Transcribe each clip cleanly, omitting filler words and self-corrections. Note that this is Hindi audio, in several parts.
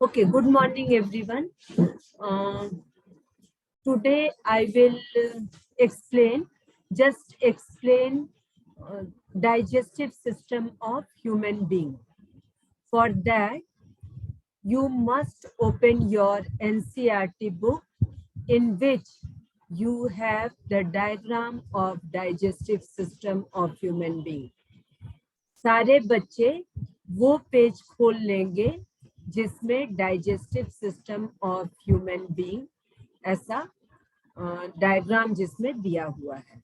Okay, good morning, everyone. Uh, Today I will explain digestive system of human being. For that, you must open your NCERT book in which you have the diagram of digestive system of human being. सारे बच्चे वो पेज खोल लेंगे जिसमें digestive system of human being ऐसा डायग्राम जिसमें दिया हुआ है.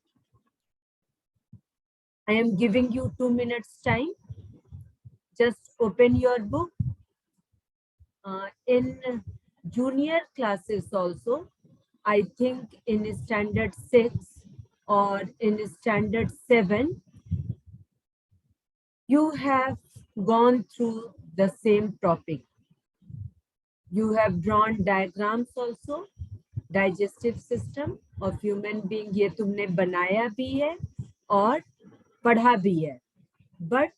I am giving you 2 minutes time. Just open your book. In junior classes also, I think in standard 6 or in standard 7, you have gone through the same topic. You have drawn diagrams also. Digestive system of human being ये तुमने बनाया भी है और पढ़ा भी है. But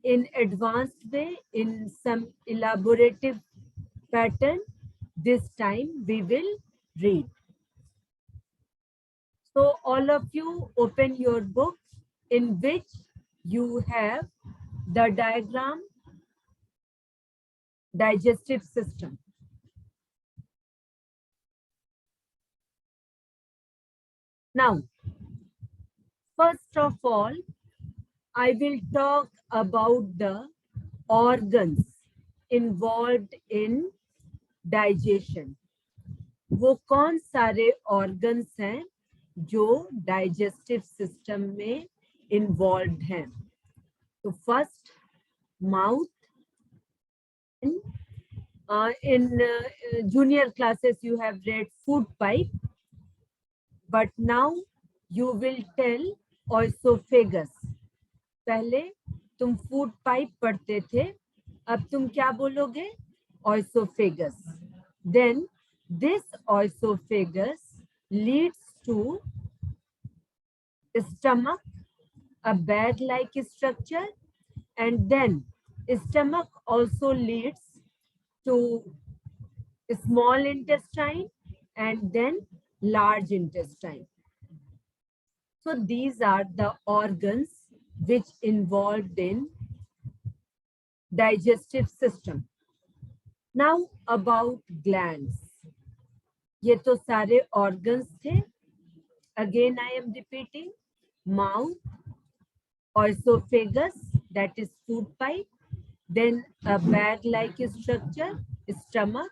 in advanced way, in some elaborative pattern, this time we will read. So all of you open your book in which you have the diagram digestive system. Now, first of all, I will talk about the organs involved in digestion. वो कौन सारे organs हैं जो digestive system में involved हैं? So first, mouth. In junior classes you have read food pipe, but now you will tell oesophagus. पहले तुम food pipe पढ़ते थे, अब तुम क्या बोलोगे? Oesophagus. Then this oesophagus leads to stomach, a bag-like structure, and then stomach also leads to small intestine and then large intestine. So these are the organs which involved in digestive system. Now about glands. ये तो सारे organs थे. Again I am repeating. Mouth, oesophagus, that is food pipe, then a bag-like structure, stomach,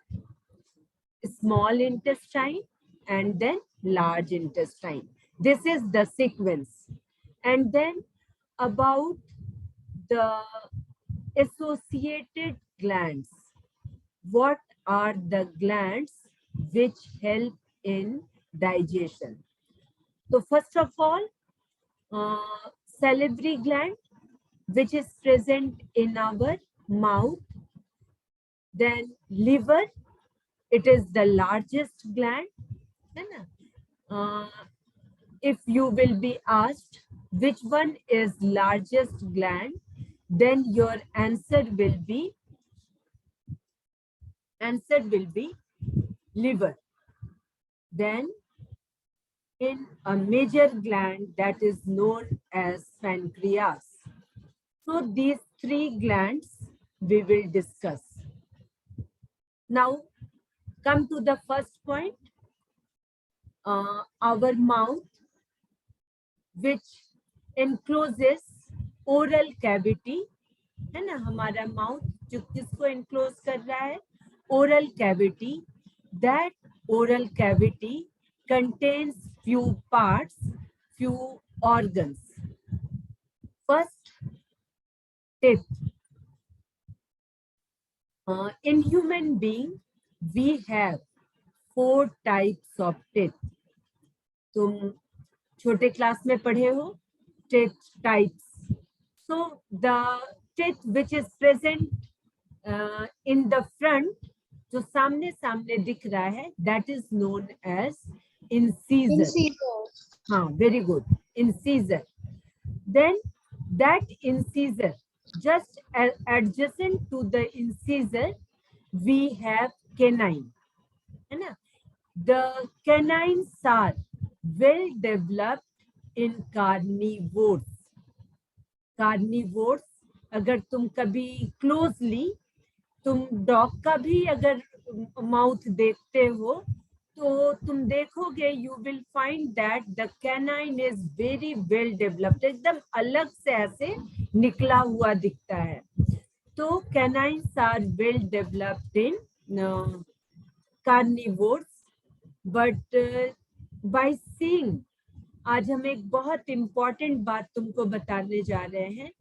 small intestine, and then large intestine. This is the sequence. And then about the associated glands. What are the glands which help in digestion? So first of all, salivary gland, which is present in our mouth. Then liver, it is the largest gland. If you will be asked which one is largest gland, then your answer will be liver. Then in a major gland that is known as pancreas. So these three glands we will discuss. Now come to the first point. Our mouth, which encloses oral cavity, है ना? हमारा mouth जो किसको enclose कर रहा है? Oral cavity. That oral cavity contains few parts, few organs. First, teeth. In human being, we have 4 types of teeth. तुम छोटे क्लास में पढ़े हो teeth types. So the teeth which is present in the front, जो सामने सामने दिख रहा है, that is known as incisor. हाँ, very good. Incisor. Then that incisor, just adjacent to the incisor, we have canine, है ना? The canines are well developed in carnivores. Carnivores, अगर तुम कभी क्लोजली तुम डॉग का भी अगर माउथ देखते हो तो तुम देखोगे, you will find that the canine is very well developed, एकदम अलग से ऐसे निकला हुआ दिखता है. तो canines are well developed in carnivores. But by seeing, आज हम एक बहुत इंपॉर्टेंट बात तुमको बताने जा रहे हैं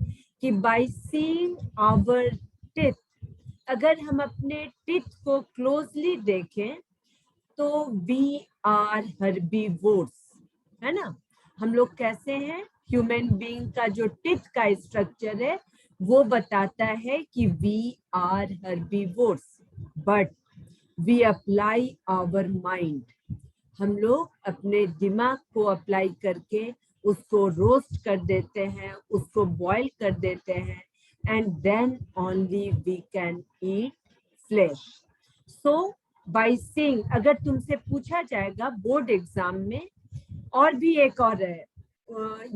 कि बाय सीइंग आवर टीथ, अगर हम अपने टीथ को क्लोजली देखें तो वी आर हर्बीवोर्स, है ना? हम लोग कैसे हैं? ह्यूमन बीइंग का जो टीथ का स्ट्रक्चर है वो बताता है कि we are herbivores. But we apply our mind, हम लोग अपने दिमाग को अप्लाई करके उसको रोस्ट कर देते हैं, उसको बॉईल कर देते हैं, and then only we can eat flesh. So by seeing, अगर तुमसे पूछा जाएगा बोर्ड एग्जाम में, और भी एक और है,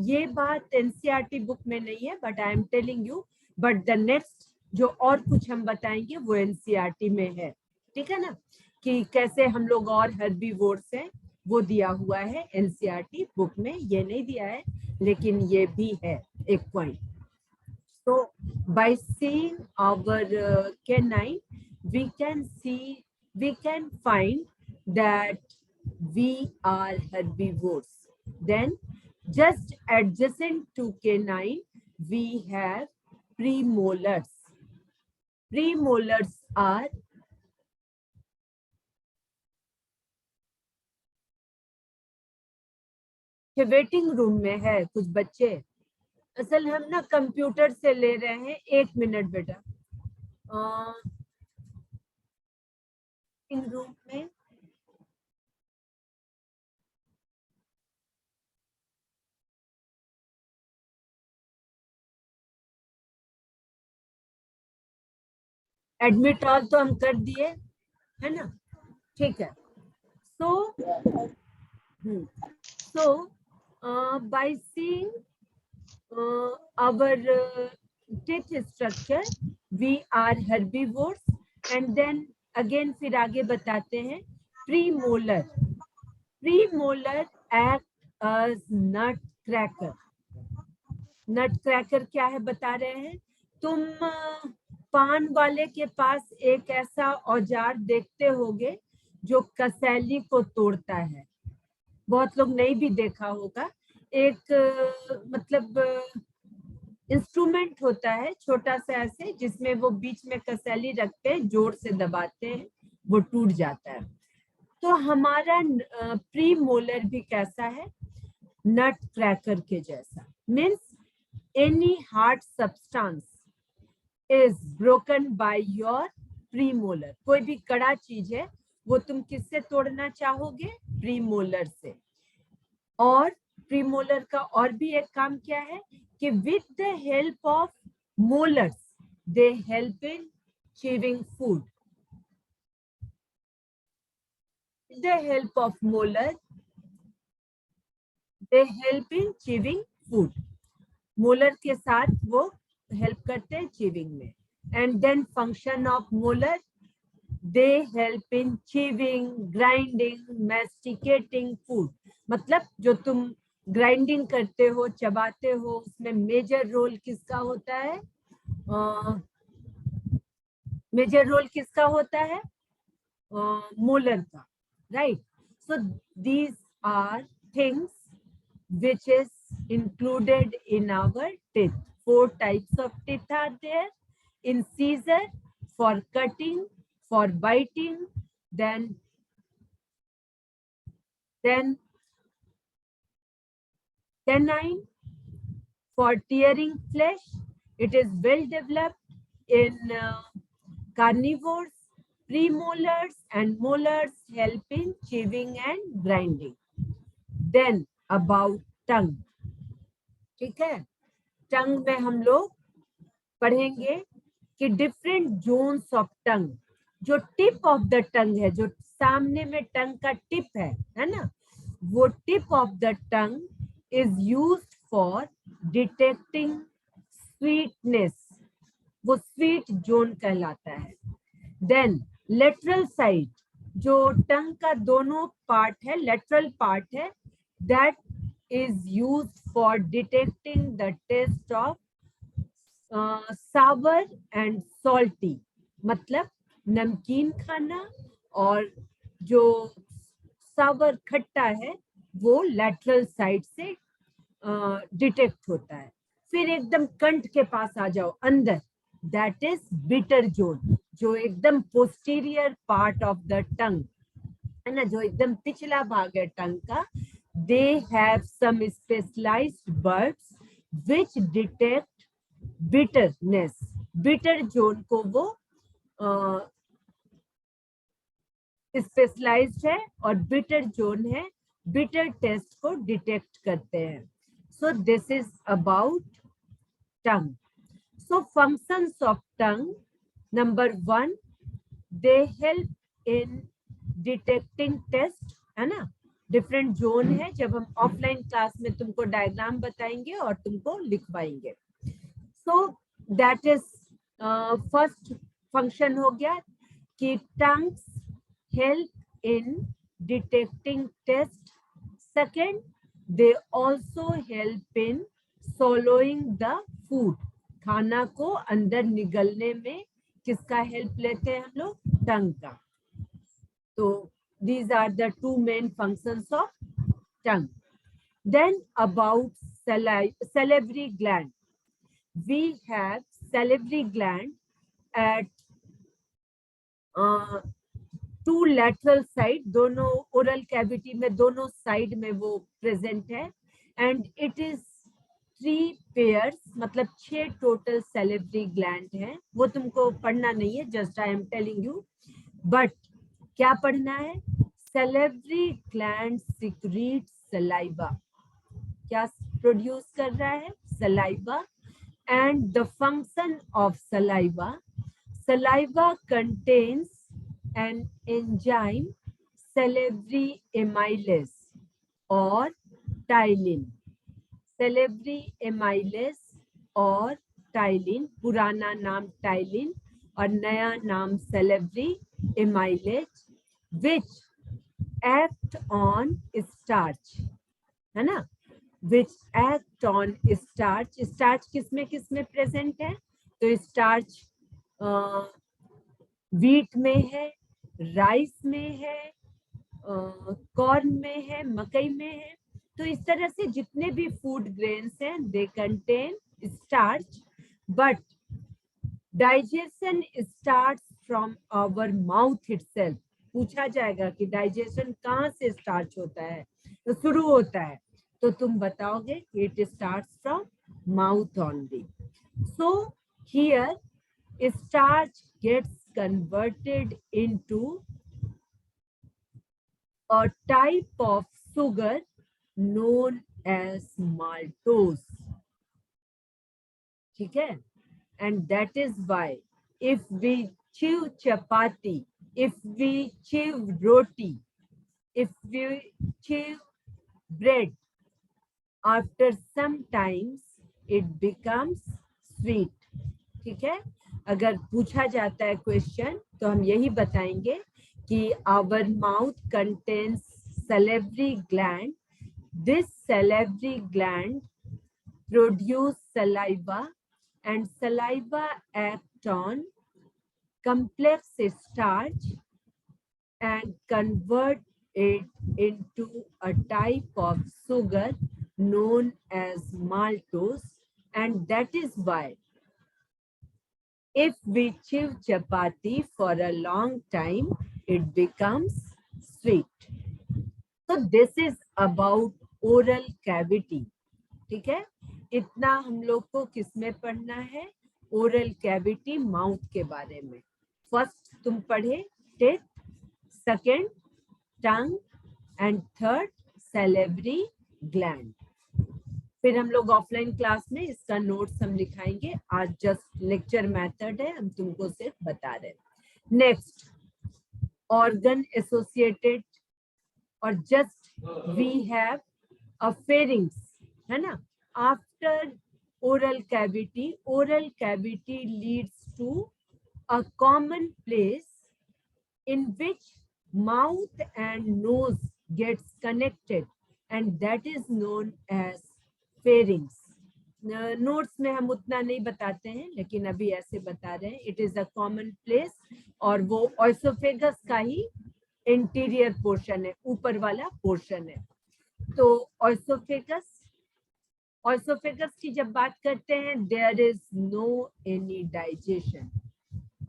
ये बात एनसीईआरटी बुक में नहीं है but I am telling you, but the next जो और कुछ हम बताएंगे वो एनसीईआरटी में है, ठीक है ना? कि कैसे हम लोग और हर्बीवोर्स हैं, वो दिया हुआ है एनसीईआरटी बुक में, ये नहीं दिया है लेकिन ये भी है एक point. So by seeing our canine, we can find that we are herbivores. Then just adjacent to canine, we have premolars. Premolars are waiting room में है कुछ बच्चे. असल हम ना कंप्यूटर से ले रहे हैं, 1 मिनट बेटा. रूम में एडमिट ऑल तो हम कर दिए, है ना? ठीक है. So by seeing our teeth structure, we are herbivores. And then again फिर आगे बताते हैं premolar. Premolar act as nut cracker. नट क्रैकर क्या है बता रहे हैं. तुम पान वाले के पास एक ऐसा औजार देखते होगे जो कसैली को तोड़ता है. बहुत लोग नहीं भी देखा होगा. एक मतलब इंस्ट्रूमेंट होता है छोटा सा ऐसे, जिसमें वो बीच में कसैली रखते हैं, जोर से दबाते हैं, वो टूट जाता है. तो हमारा प्री मोलर भी कैसा है? नट क्रैकर के जैसा. Means any hard substance is broken by your premolar. कोई भी कड़ा चीज है वो तुम किससे तोड़ना चाहोगे? प्रीमोलर से. और प्रीमोलर का और भी एक काम क्या है कि with the help of molars they help in chewing food. With the help of molar they help in chewing food. Molar के साथ वो हेल्प करते हैं चीविंग में. And then function of molar, they help in chewing, grinding, masticating food. मतलब जो तुम ग्राइंडिंग करते हो, चबाते हो, उसमें मेजर रोल किसका होता है? मेजर रोल किसका होता है? मोलर का, right? So these are things which is included in our teeth. 4 types of teeth are there. Incisor for cutting, for biting, then canine for tearing flesh. It is well developed in carnivores. Premolars and molars help in chewing and grinding. Then about tongue, ठीक है? टंग में हम लोग पढ़ेंगे कि डिफरेंट जोन्स ऑफ टंग, जो टिप ऑफ द टंग है, जो सामने में टंग का टिप है ना, वो tip of the tongue is used for detecting sweetness, वो स्वीट जोन कहलाता है। देन लेटरल साइड, जो टंग का दोनों पार्ट है, लेटरल पार्ट है, that is used for detecting the taste of sour and salty, मतलब नमकीन खाना और जो सावर खट्टा है वो लेटरल साइड से डिटेक्ट होता है। फिर एकदम कंठ के पास आ जाओ अंदर, दैट इज बिटर जोन, जो एकदम posterior part of the tongue है ना, जो एकदम पिछला भाग है टंग का। They have some specialised birds which detect bitterness, bitter zone को वो स्पेशलाइज्ड है और बिटर जोन है, बिटर टेस्ट को डिटेक्ट करते हैं। So this is about tongue. So functions of tongue, number 1, they help in detecting taste, है ना, डिफरेंट जोन है। जब हम ऑफलाइन क्लास में तुमको डायग्राम बताएंगे और तुमको लिखवाएंगे। So that is first function हो गया कि tongues help in detecting taste. Second, they also help in swallowing the food, खाना को अंदर निगलने में किसका हेल्प लेते हैं हम लोग? टंग का। तो these are the two main functions of tongue. Then about salivary gland, we have salivary gland at two lateral side, दोनों ओरल कैविटी में दोनों साइड में वो प्रेजेंट है। एंड इट इज 3 पेयर्स, मतलब 6 टोटल सैलिवरी ग्लैंड है। वो तुमको पढ़ना नहीं है, just I am telling you. But क्या पढ़ना है? सैलिवरी ग्लैंड सिक्रीट सलाइवा, क्या प्रोड्यूस कर रहा है? Saliva. And the function of saliva, saliva contains an enzyme salivary amylase और टाइलिन। salivary amylase और टाइलिन, पुराना नाम टाइलिन और नया नाम salivary amylase, which act on starch, है ना, which act on starch। starch किसमें प्रेजेंट है? तो starch व्हीट में है, राइस में है, कॉर्न में है, मकई में है। तो इस तरह से जितने भी फूड ग्रेन्स हैं, they contain starch. But digestion starts from our mouth itself. पूछा जाएगा कि डाइजेशन कहाँ से स्टार्ट होता है, तो शुरू होता है, तो तुम बताओगे it starts from mouth only. So here starch gets converted into a type of sugar known as maltose, ठीक है? And that is why if we chew chapati, if we chew roti, if we chew bread, after some times it becomes sweet, ठीक है? अगर पूछा जाता है क्वेश्चन तो हम यही बताएंगे कि our mouth contains salivary gland. This salivary gland produce saliva and saliva act on complex starch and convert it into a type of sugar known as maltose, and that is why if we chew chapati for a long time, it becomes sweet. So this is about oral cavity. ठीक है? इतना हम लोग को किसमें पढ़ना है? ओरल कैविटी, माउथ के बारे में। फर्स्ट तुम पढ़े teeth, second tongue and third salivary gland. फिर हम लोग ऑफलाइन क्लास में इसका नोट्स हम लिखाएंगे, आज जस्ट लेक्चर मेथड है, हम तुमको सिर्फ बता रहे हैं। नेक्स्ट, ऑर्गन एसोसिएटेड, और just we have a pharynx, है ना। After oral cavity leads to a common place in which mouth and nose gets connected, and that is known as pharynx. Notes में हम उतना नहीं बताते हैं, लेकिन अभी ऐसे बता रहे हैं, it is a common place, और वो ऑइसोफेगस का ही इंटीरियर पोर्शन है, ऊपर वाला पोर्शन है। तो ऑइसोफेगस की जब बात करते हैं, there is no any digestion.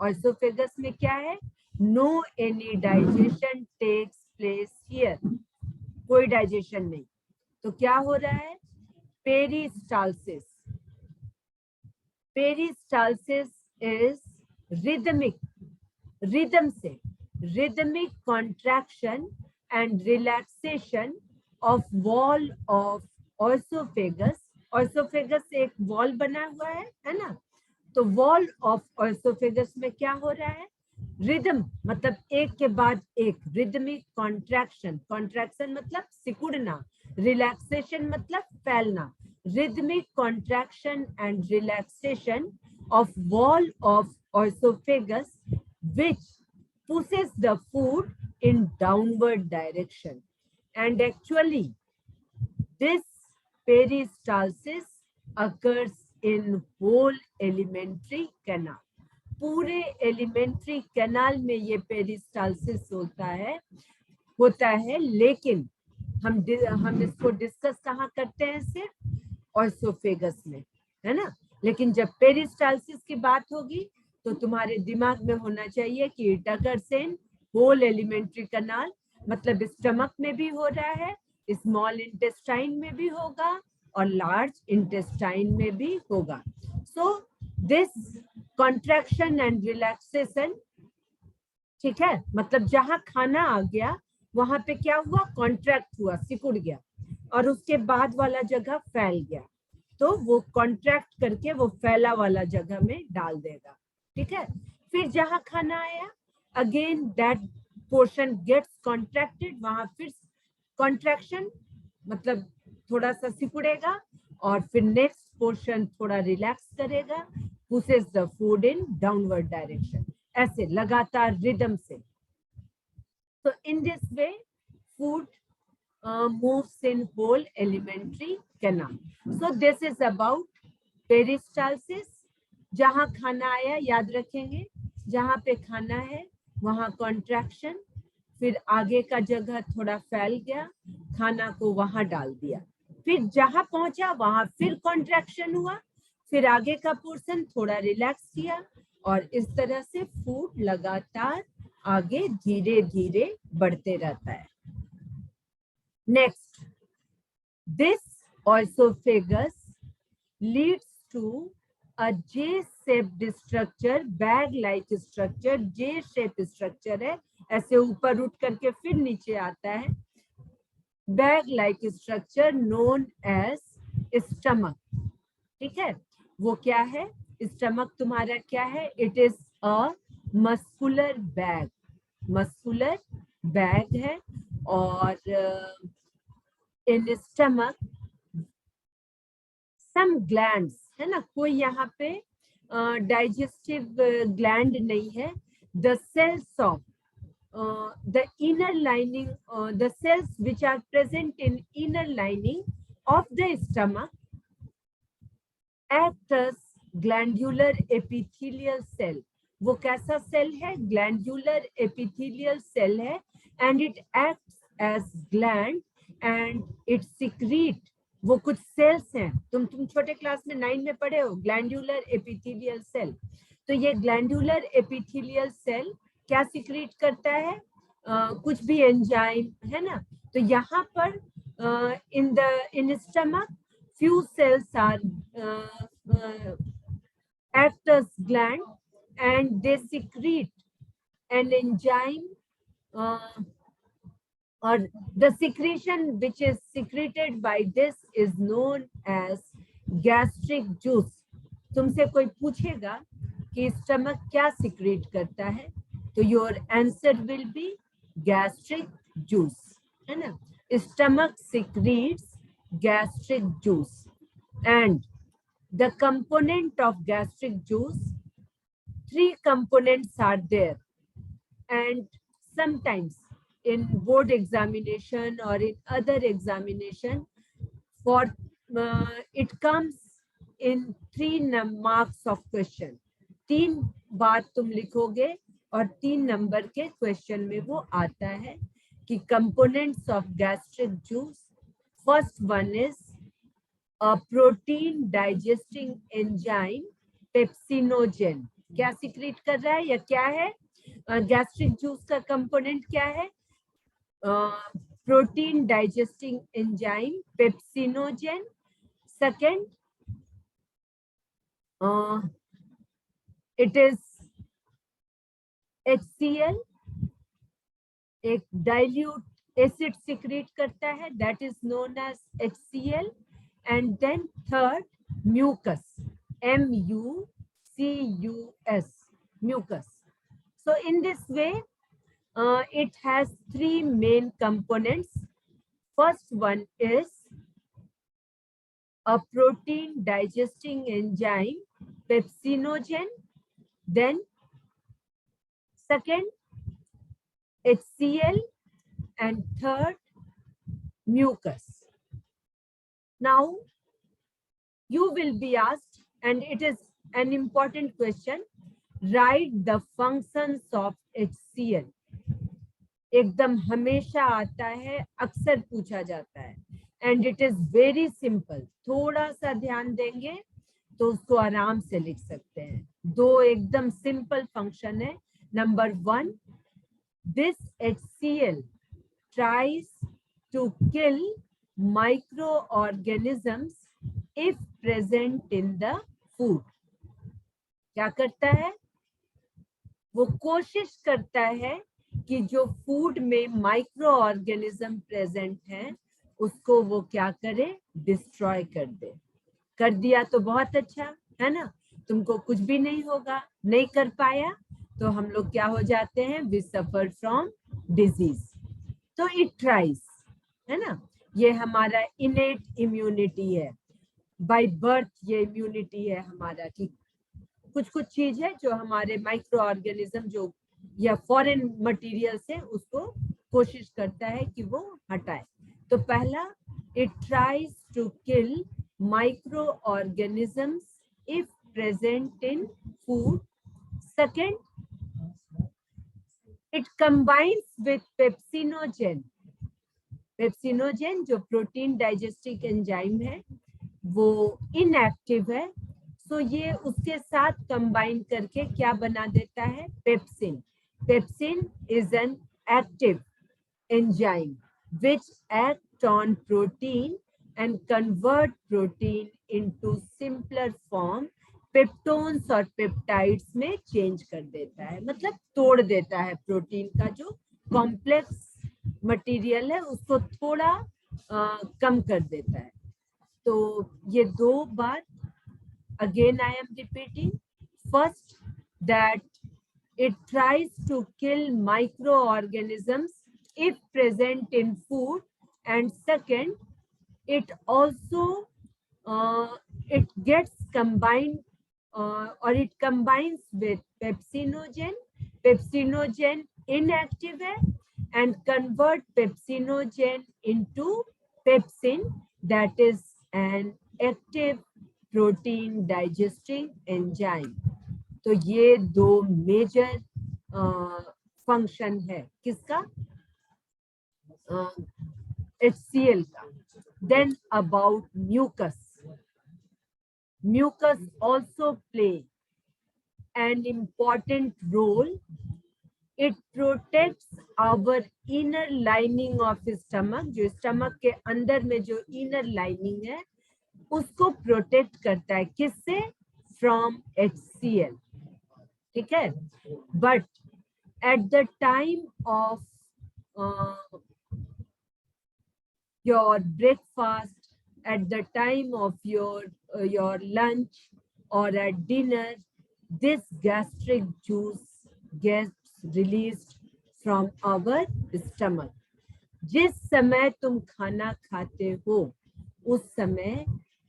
Oesophagus में क्या है, no any digestion takes place here, कोई डाइजेशन नहीं। तो क्या हो रहा है, peristalsis. Peristalsis is rhythmic, rhythm से, rhythmic contraction and relaxation of wall of oesophagus. Oesophagus एक वॉल बना हुआ है ना। तो वॉल ऑफ ऑइसोफेगस में क्या हो रहा है, रिदम मतलब एक के बाद एक, रिदमिक कॉन्ट्रैक्शन, कॉन्ट्रैक्शन मतलब सिकुड़ना, रिलैक्सेशन मतलब फैलना, rhythmic contraction and relaxation of wall of esophagus, which pushes the food in downward direction. And actually this peristalsis occurs in whole alimentary canal. पूरे एलिमेंट्री कैनाल में ये पेरिस्टालसिस होता है, लेकिन हम इसको डिस्कस कहाँ करते हैं, सिर्फ ऑइसोफेगस में, है ना। लेकिन जब पेरिस्टालसिस की बात होगी तो तुम्हारे दिमाग में होना चाहिए कि it occurs in whole alimentary canal, मतलब स्टमक में भी हो रहा है, स्मॉल इंटेस्टाइन में भी होगा और लार्ज इंटेस्टाइन में भी होगा। So this contraction and relaxation, ठीक है, मतलब जहां खाना आ गया वहां पे क्या हुआ, कॉन्ट्रैक्ट हुआ, सिकुड़ गया, और उसके बाद वाला जगह फैल गया, तो वो कॉन्ट्रैक्ट करके वो फैला वाला जगह में डाल देगा, ठीक है। फिर जहां खाना आया, again that portion gets contracted, वहां फिर कॉन्ट्रैक्शन मतलब थोड़ा सा सिकुड़ेगा, और फिर नेक्स्ट पोर्शन थोड़ा रिलैक्स करेगा, pushes the food in downward direction, ऐसे लगातार रिदम से। So in this way, food moves in whole alimentary canal. So this is about peristalsis. जहां खाना आया, याद रखेंगे, जहां पे खाना है वहां कॉन्ट्रैक्शन, फिर आगे का जगह थोड़ा फैल गया, खाना को वहां डाल दिया, फिर जहां पहुंचा वहां फिर कॉन्ट्रैक्शन हुआ, फिर आगे का पोर्शन थोड़ा रिलैक्स किया, और इस तरह से फूड लगातार आगे धीरे धीरे बढ़ते रहता है। Next, this oesophagus leads to a J shaped structure, bag like structure, J shape structure है, ऐसे ऊपर उठ करके फिर नीचे आता है, bag like structure known as stomach, ठीक है। वो क्या है, स्टमक तुम्हारा क्या है, it is a muscular bag, muscular bag है, और इन स्टमक सम ग्लैंड्स, है ना, कोई यहाँ पे डाइजेस्टिव ग्लैंड नहीं है, the cells of the inner lining, the cells which are present in inner lining of the stomach act as glandular epithelial cell. वो कैसा सेल है, ग्लैंडुलर एपिथेलियल सेल है, and it acts as gland and it secrete, वो कुछ सेल्स हैं, तुम छोटे क्लास में 9 में पढ़े हो, ग्लैंडुलर एपिथेलियल सेल। तो ये ग्लैंडुलर एपिथेलियल सेल क्या सिक्रीट करता है, कुछ भी एंजाइम, है ना। तो यहाँ पर in stomach few cells are act as gland and they secrete an enzyme or the secretion which is secreted by this is known as gastric juice. तुमसे कोई पूछेगा कि स्टमक क्या सिक्रेट करता है, तो your answer will be gastric juice, है ना. Stomach secretes gastric juice, and the component of gastric juice, 3 components are there, and sometimes in board examination or in other examination, for it comes in 3 marks of question. 3 बार तुम लिखोगे और 3 नंबर के क्वेश्चन में वो आता है कि components of gastric juice. First one is a protein digesting enzyme pepsinogen. क्या सिक्रीट कर रहा है या क्या है? गैस्ट्रिक जूस का कंपोनेंट क्या है? Protein digesting enzyme pepsinogen. Second, it is HCl, एक डाइल्यूट एसिड सिक्रीट करता है, that is known as HCl. And then third, mucus, MUCUS, mucus. So in this way, it has 3 main components. First one is a protein digesting enzyme, pepsinogen. Then second, HCl, and third, mucus. Now, you will be asked, and it is an important question, write the functions of HCl. एकदम हमेशा आता है, अक्सर पूछा जाता है, and it is very simple. थोड़ा सा ध्यान देंगे तो उसको आराम से लिख सकते हैं. 2 एकदम सिंपल फंक्शन है. Number 1, this HCl tries to kill microorganisms if present in the food. क्या करता है? वो कोशिश करता है कि जो फूड में माइक्रो ऑर्गेनिज्म प्रेजेंट है उसको वो क्या करे? डिस्ट्रॉय कर दे. कर दिया तो बहुत अच्छा है ना, तुमको कुछ भी नहीं होगा. नहीं कर पाया तो हम लोग क्या हो जाते हैं? We suffer from disease. तो इट ट्राइज, है ना. ये हमारा इनेट इम्यूनिटी है, बाय बर्थ ये इम्यूनिटी है हमारा कि कुछ कुछ चीज है जो हमारे माइक्रो ऑर्गेनिज्म जो या फॉरेन मटेरियल से उसको कोशिश करता है कि वो हटाए. तो पहला, it tries to kill micro organisms if present in food. Second, it combines with pepsinogen. Pepsinogen जो प्रोटीन डाइजेस्टिव एंजाइम है वो इनएक्टिव है, तो ये उसके साथ कंबाइन करके क्या बना देता है? Pepsin. Pepsin is an active enzyme which act on protein and convert protein into simpler form. Peptones और पेप्टाइड्स में चेंज कर देता है, मतलब तोड़ देता है प्रोटीन का जो कॉम्प्लेक्स मटेरियल है उसको थोड़ा कम कर देता है. तो ये 2 बात again I am repeating. First, that it tries to kill microorganisms if present in food, and second, it also it gets combined or it combines with pepsinogen. Pepsinogen inactive hai, and convert pepsinogen into pepsin, that is an active protein digesting enzyme. तो ये 2 मेजर फंक्शन है किसका? HCl का. Then about mucus. Mucus also play an important role. It protects our inner lining of stomach. जो स्टमक के अंदर में जो इनर लाइनिंग है उसको प्रोटेक्ट करता है. किससे? From HCl. ठीक है. But at the time of your breakfast, at the time of your lunch or at dinner, this gastric juice gets released from our stomach. जिस समय तुम खाना खाते हो उस समय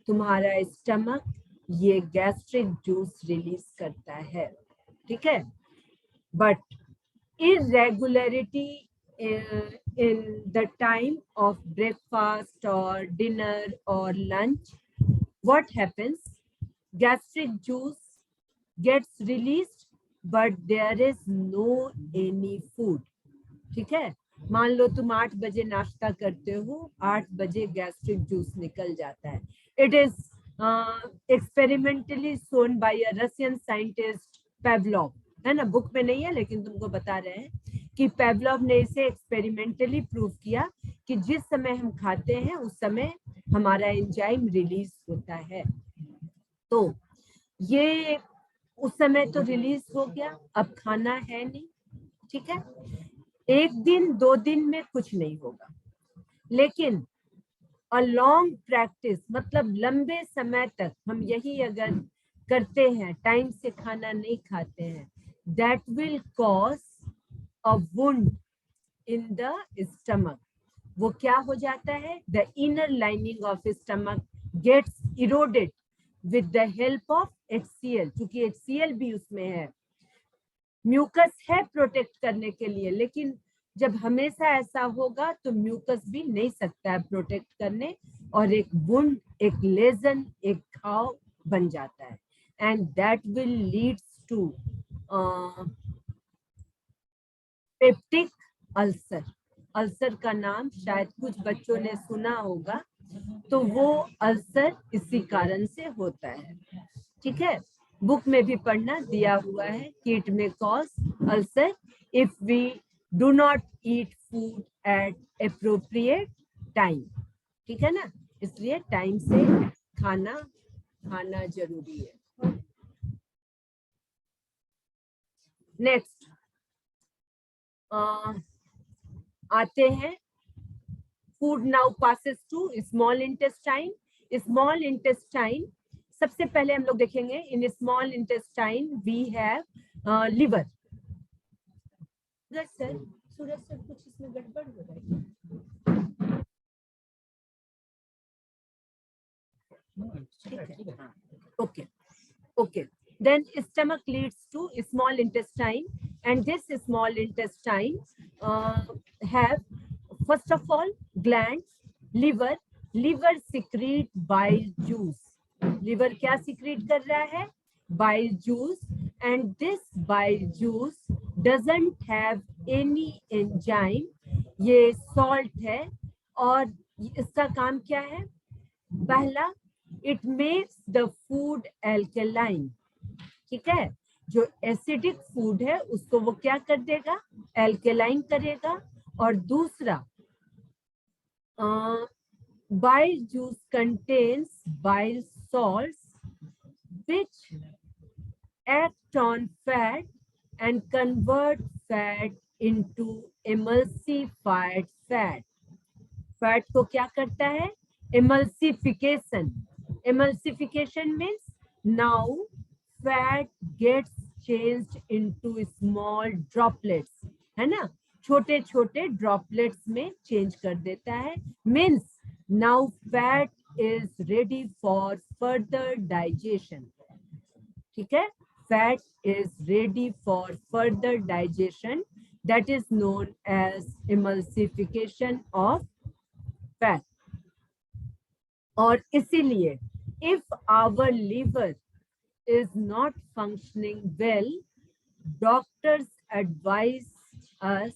तुम्हारा स्टमक ये गैस्ट्रिक जूस रिलीज करता है, ठीक है। But irregularity in the time of breakfast or dinner or lunch, what happens? Gastric juice gets released, but there is no any food. ठीक है, मान लो तुम 8 बजे नाश्ता करते हो, 8 बजे गैस्ट्रिक जूस निकल जाता है. It is experimentally shown by a Russian scientist Pavlov, है ना, बुक में नहीं है लेकिन तुमको बता रहे हैं कि पेवलोव ने इसे एक्सपेरिमेंटली प्रूव किया कि जिस समय हम खाते हैं उस समय हमारा एंजाइम रिलीज होता है. तो ये उस समय तो रिलीज हो गया, अब खाना है नहीं, ठीक है. 1 दिन 2 दिन में कुछ नहीं होगा, लेकिन अ लॉन्ग प्रैक्टिस मतलब लंबे समय तक हम यही अगर करते हैं, टाइम से खाना नहीं खाते हैं, that will cause a wound in the stomach. वो क्या हो जाता है? The inner lining of stomach gets eroded with the help of HCl, क्योंकि HCl भी उसमें है, म्यूकस है प्रोटेक्ट करने के लिए, लेकिन जब हमेशा ऐसा होगा तो म्यूकस भी नहीं सकता है प्रोटेक्ट करने, और एक वुंड, एक लेजन, एक घाव बन जाता है. And that will leads to peptic ulcer. Ulcer का नाम शायद कुछ बच्चों ने सुना होगा, तो वो अल्सर इसी कारण से होता है, ठीक है. बुक में भी पढ़ना दिया हुआ है कि it may cause ulcer if we do not eat food at appropriate time, ठीक है ना. इसलिए टाइम से खाना खाना जरूरी है. नेक्स्ट आते हैं, food now passes to small intestine. Small intestine सबसे पहले हम लोग देखेंगे. In small intestine we have liver. Suraj sir कुछ इसमें गड़बड़ हो रहा है. Okay okay. Then stomach leads to small intestine, and this small intestine have first of all glands, liver. Liver secrete bile juice. Liver क्या secrete कर रहा है? Bile juice, and this bile juice doesn't have any enzyme. ये salt है, और इसका काम क्या है? पहला, it makes the food alkaline. ठीक है, जो एसिडिक फूड है उसको वो क्या कर देगा? एल्केलाइन करेगा. और दूसरा, bile juice contains bile salts which act on fat and convert fat into emulsified fat. Fat को क्या करता है? Emulsification. Emulsification means now fat gets changed into small droplets, है ना, छोटे छोटे droplets में change कर देता है. Means now fat is ready for further digestion. ठीक है, fat is ready for further digestion. That is known as emulsification of fat. और इसीलिए if our liver is not functioning well, doctors advise us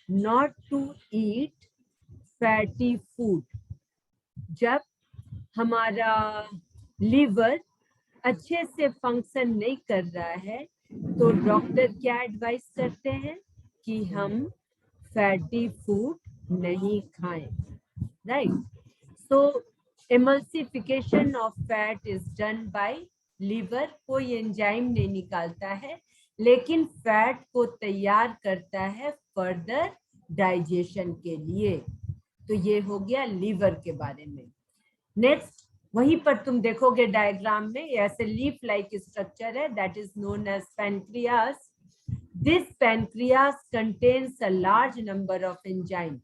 not to eat fatty food. जब हमारा लीवर अच्छे से फंक्शन नहीं कर रहा है तो डॉक्टर क्या एडवाइस करते हैं कि हम फैटी फूड नहीं खाएं, right. So emulsification of fat is done by liver. कोई एंजाइम नहीं निकालता है, लेकिन फैट को तैयार करता है फर्दर डाइजेशन के लिए. तो ये हो गया लीवर के बारे में। नेक्स्ट वहीं पर तुम देखोगे डायग्राम में ऐसे लीफ लाइक स्ट्रक्चर है, that is known as pancreas. This pancreas contains a large number of enzyme.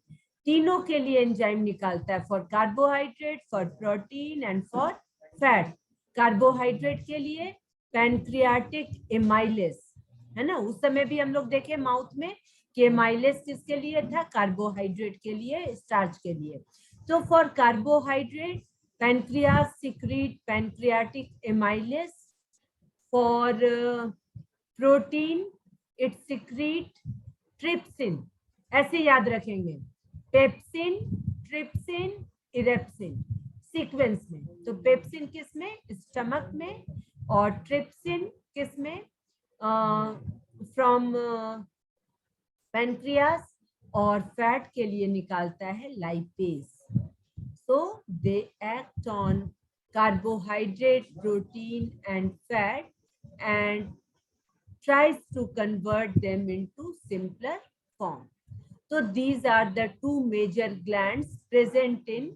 तीनों के लिए एंजाइम निकालता है, for carbohydrate, for protein and for fat. Carbohydrate के लिए पैनक्रियाटिक एमाइलेस, है ना, उस समय भी हम लोग देखे माउथ में कि एमाइलेस किसके लिए था, कार्बोहाइड्रेट के लिए, स्टार्च के लिए। तो for carbohydrate pancreas secrete pancreatic amylase. For protein it secrete trypsin. ऐसे याद रखेंगे, पेप्सिन, ट्रिप्सिन, इरेप्सिन सीक्वेंस में। तो पेप्सिन किस में, स्टमक में, और ट्रिप्सिन किस में, फ्रॉम पैनक्रियास, और फैट के लिए निकालता है lipase. So they act on carbohydrate, protein and fat and tries to convert them into simpler form. So these are the two major glands present in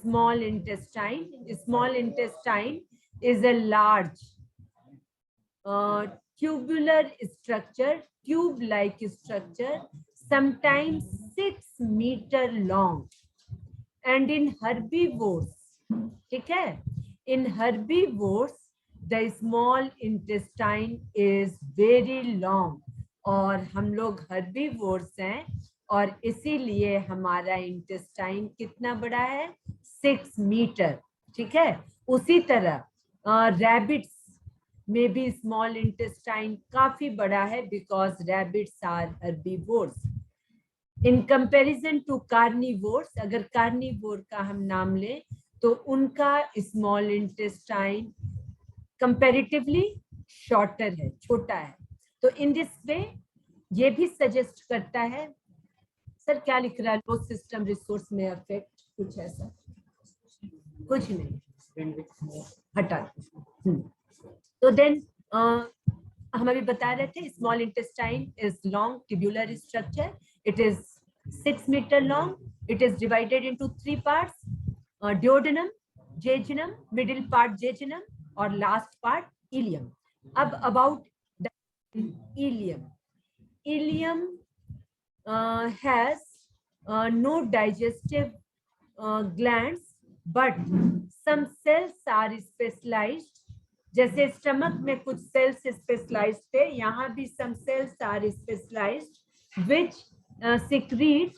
small intestine. Small intestine is a large tubular structure, tube-like structure, sometimes 6 meter long. And in herbivores, ठीक है, in herbivores the small intestine is very long. और हम लोग herbivores हैं और इसीलिए हमारा इंटेस्टाइन कितना बड़ा है, 6 मीटर। ठीक है, उसी तरह रैबिट्स में भी स्मॉल इंटेस्टाइन काफी बड़ा है, because rabbits are herbivores. In comparison to carnivores, carnivore कार्निवोर का हम नाम लें तो उनका स्मॉल इंटेस्टाइन कंपैरेटिवली शॉर्टर है, छोटा है। तो इन दिस वे ये भी सजेस्ट करता है, सर क्या लिख रहा है, लो सिस्टम रिसोर्स में अफेक्ट, कुछ ऐसा, कुछ नहीं, हटा। तो देन हम अभी बता रहे थे, small intestine is long tubular structure, it is 6 meter long. It is divided into 3 parts, duodenum, jejunum, middle part jejunum, or last part ileum. अब about ileum. Ileum has no digestive glands, but some cells are specialized. जैसे स्टमक में कुछ सेल्स स्पेशलाइज्ड थे, यहाँ भी some cells are specialized which secrete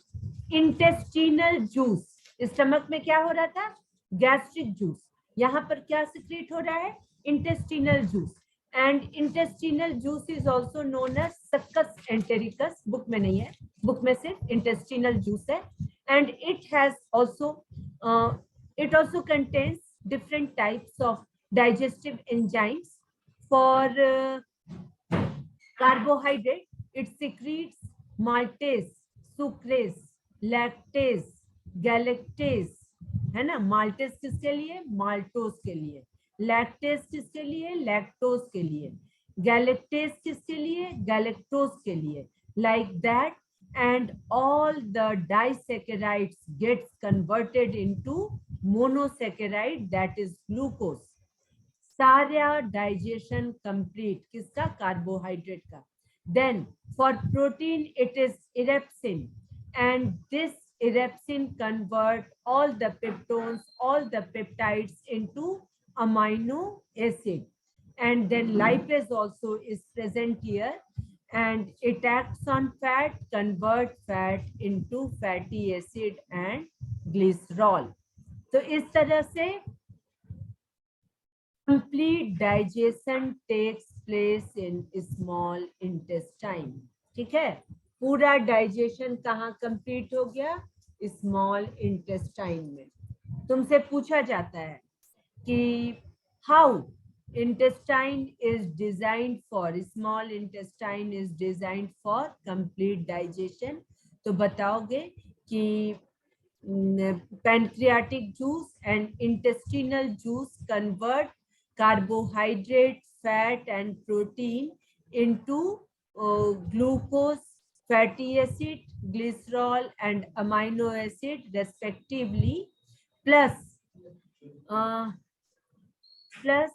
intestinal juice. Stomach में क्या हो रहा था, गैस्ट्रिक जूस, यहाँ पर क्या सिक्रीट हो रहा है, intestinal juice. And intestinal juice is also known as succus entericus, book में नहीं है, बुक में सिर्फ इंटेस्टिनल जूस है। And it has also it also contains different types of digestive enzymes. For carbohydrate it secretes maltase, sucrase, lactase, galactase, है ना, माल्टेज किसके लिए, माल्टोज के लिए, लैक्टेज किसके लिए, लैक्टोज के लिए, गैलेक्टेज किसके लिए, गैलेक्टोज के लिए, like that, and all the disaccharides gets converted into monosaccharide, that is glucose. सारा डाइजेशन कंप्लीट किसका, कार्बोहाइड्रेट का। Then for protein it is erepsin, and this erepsin convert all the peptones, all the peptides into amino acid. And then lipase also is present here, and it acts on fat, convert fat into fatty acid and glycerol. तो इस तरह से complete digestion takes place in small intestine. ठीक है, पूरा डाइजेशन कहाँ कंप्लीट हो गया, स्मॉल इंटेस्टाइन में। तुमसे पूछा जाता है कि how intestine is designed for, small intestine is designed for complete digestion, तो बताओगे कि pancreatic juice and intestinal juice convert carbohydrate, fat and protein into glucose fatty acid, glycerol, and amino acid respectively, plus uh, plus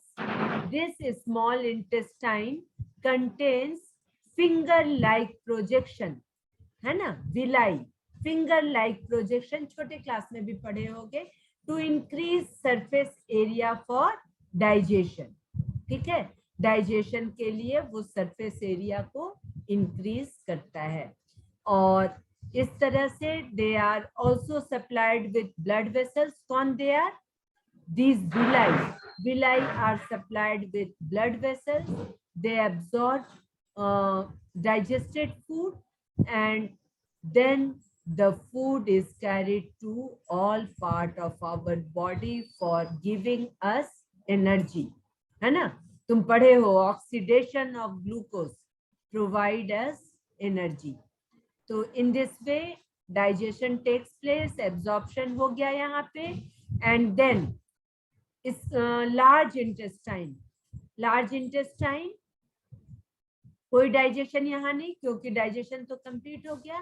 this small intestine contains finger-like projection, है ना, विलाई, फिंगर लाइक प्रोजेक्शन, छोटे क्लास में भी पढ़े होंगे, to increase surface area for digestion. ठीक है, डाइजेशन के लिए वो सरफेस एरिया को इंक्रीज करता है। और इस तरह से they are also supplied with blood vessels. कौन they are? These villi are supplied with blood vessels. They absorb digested food, and then the food is carried to all part of our body for giving us energy. है ना? तुम पढ़े हो oxidation of glucose provide us energy. तो in this way digestion takes place, absorption हो गया यहाँ पे, and then is large intestine. Large intestine कोई डाइजेशन यहाँ नहीं, क्योंकि डाइजेशन तो कंप्लीट हो गया।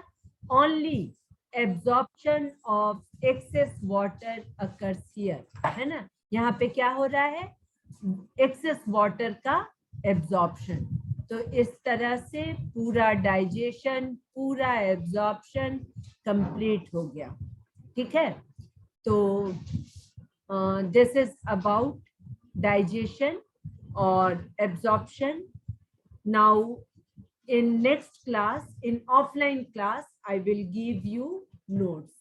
Only absorption of excess water occurs here, है ना, यहाँ पे क्या हो रहा है? एक्सेस वाटर का एब्जॉर्प्शन। तो इस तरह से पूरा डाइजेशन, पूरा एब्जॉर्प्शन कंप्लीट हो गया। ठीक है, तो this is about digestion or absorption. Now in next class, in offline class, I will give you notes.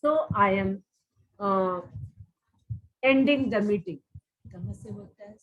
So I am ending the meeting. कहाँ से होता है?